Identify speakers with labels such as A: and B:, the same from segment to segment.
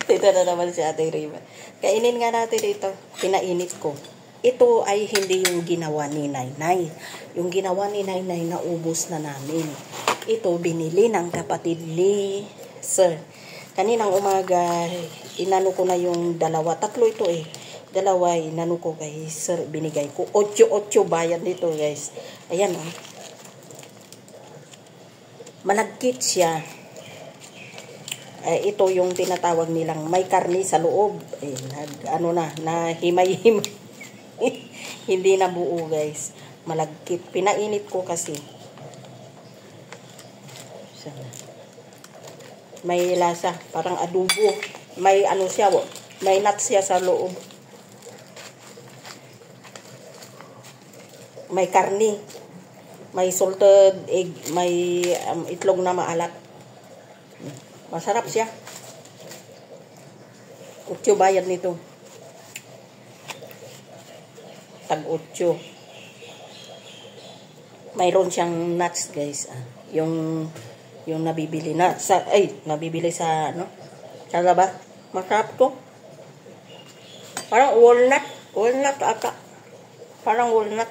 A: Dito na naman si Ate Rima. Kainin nga natin ito. Pinainit ko. Ito ay hindi yung ginawa ni Nainay. Yung ginawa ni Nainay na ubos na namin. Ito binili ng kapatid ni Sir. Kaninang umaga, inano ko na yung dalawa. Tatlo ito eh. Dalawa, inano ko kay Sir. Binigay ko. 8-8 bayad nito guys. Ayan oh. Malagkit siya. Ito yung tinatawag nilang may karni sa loob. Na himay-himay. Hindi na buo guys. Malagkit. Pinainit ko kasi. May lasa. Parang adobo. May ano siya. May nuts siya sa loob. May karni. May salted egg. May itlog na maalat. Masarap siya. 8 bayad nito. Tag 8. Mayroon siyang nuts guys. Yung nabibili na nabibili sa sa labas. Masarap to. Parang walnut ata. Parang walnut.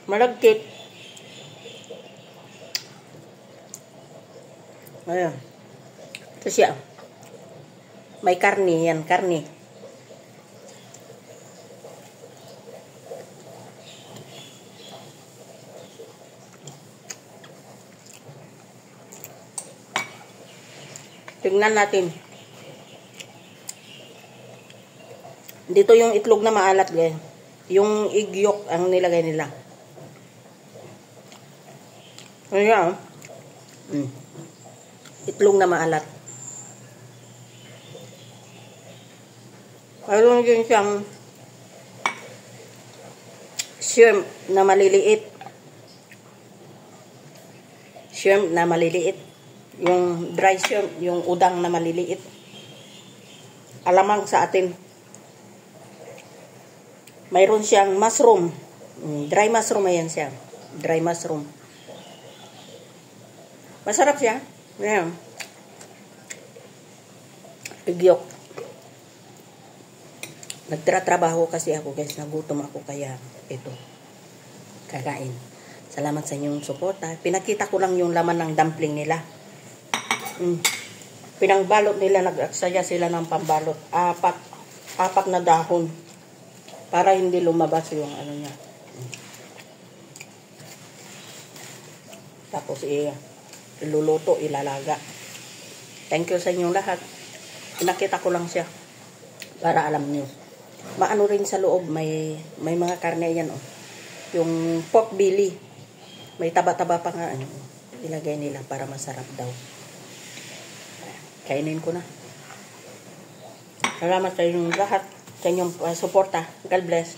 A: Malagkit. Ayan. Ito siya. May karni yan, karni. Tingnan natin. Dito yung itlog na maalat, guys. Yung egg yolk ang nilagay nila. Ayan. Itlog na maalat. Mayroon din siyang shrimp na maliliit. Shrimp na maliliit. Yung dry shrimp, yung udang na maliliit. Alamang sa atin. Mayroon siyang mushroom. Dry mushroom ayan siya. Dry mushroom. Masarap siya. Ayan. Egg yolk. Nagtratrabaho kasi ako guys. Nagutom ako kaya ito. Kakain. Salamat sa inyong suporta. Pinakita ko lang yung laman ng dumpling nila. Pinangbalot nila. Nagsaya sila ng pambalot. Apat na dahon. Para hindi lumabas yung ano niya. Tapos iluluto, ilalaga. Thank you sa inyong lahat. Pinakita ko lang siya. Para alam niyo. Maano rin sa loob. May mga karne yan. Oh. Yung pork belly. May taba-taba pa nga. Ilagay nila para masarap daw. Kainin ko na. Salamat sa inyong lahat. Sa inyong suporta. God bless.